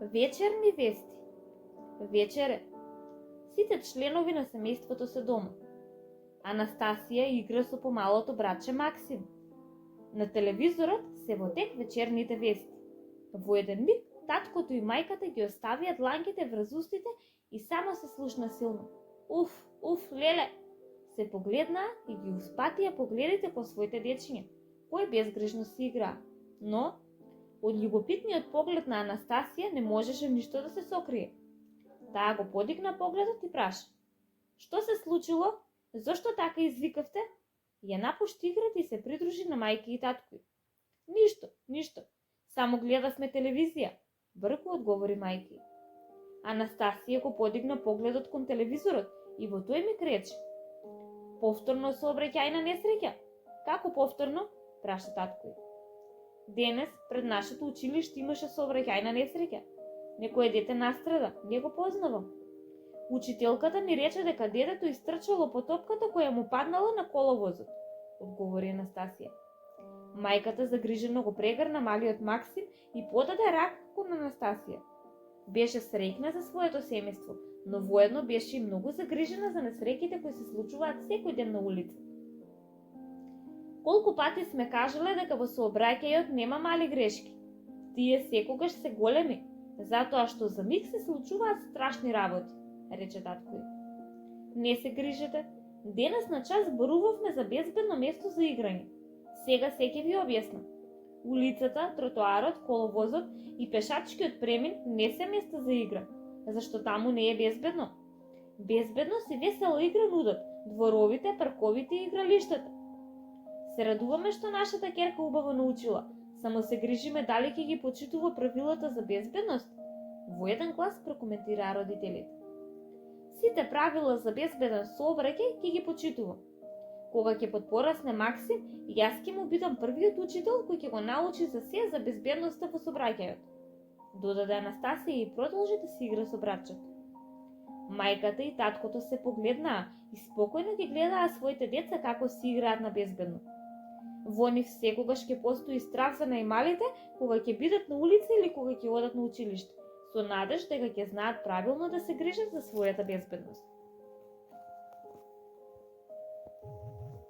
Вечерни вести. Вечере. Сите членови на семејството се дома. Анастасија игра со помалото братче Максим. На телевизорот се во тек вечерните вести. Во еден миг таткото и мајката ги оставија дланките врз устите и само се слушна силно. Уф, леле! Се погледнаа и ги успатија погледите по своите дечиња, кои безгрижно си играа. Но од љубопитниот поглед на Анастасија не можеше ништо да се сокрие. Таа го подигна погледот и праша: "Што се случило? Зошто така извикавте?" Ја напушти играта и се придружи на мајки и татко. Ништо. Само гледавме телевизија, брзо одговори мајки. Анастасија го подигна погледот кон телевизорот и во тој миг рече: "Повторно сообраќајна несреќа?" "Како повторно?" праша татко. "Денес пред нашето училиште имаше сообраќајна несреќа. Некое дете настреда, не го познавам. Учителката ни рече дека детето истрчало по топката која му паднала на коловозот", одговори Анастасија. Мајката загрижено го прегрна малиот Максим и подаде рака кон Анастасија. Беше среќна за своето семејство, но воедно беше и многу загрижена за несреќите кои се случуваат секој ден на улица. "Колку пати сме кажале дека во сообраќајот нема мали грешки. Тие секогаш се големи, затоа што за миг се случуваат страшни работи", рече татко. "Не се грижете, денес на час зборувавме за безбедно место за играње. Сега се ќе ви објаснам. Улицата, тротоарот, коловозот и пешачкиот премин не се места за игра, зашто таму не е безбедно. Безбедност и весела игра нудат дворовите, парковите и игралиштата. Се радуваме што нашата ќерка убаво научила, само се грижиме дали ќе ги почитува правилата за безбедност", во еден глас прокоментираа родителите. "Сите правила за безбеден сообраќај ќе ги почитувам. Кога ќе подпорасне Максим, јас ќе му бидам првиот учител кој ќе го научи за се за безбедноста во сообраќајот", додаде Анастасија и продолжи да си игра со братчето. Мајката и таткото се погледнаа и спокојно ги гледаа своите деца како си играат на безбедно. Во нив секогаш ќе постои страх за најмалите кога ќе бидат на улица или кога ќе одат на училиште, со надеж дека ќе знаат правилно да се грижат за својата безбедност.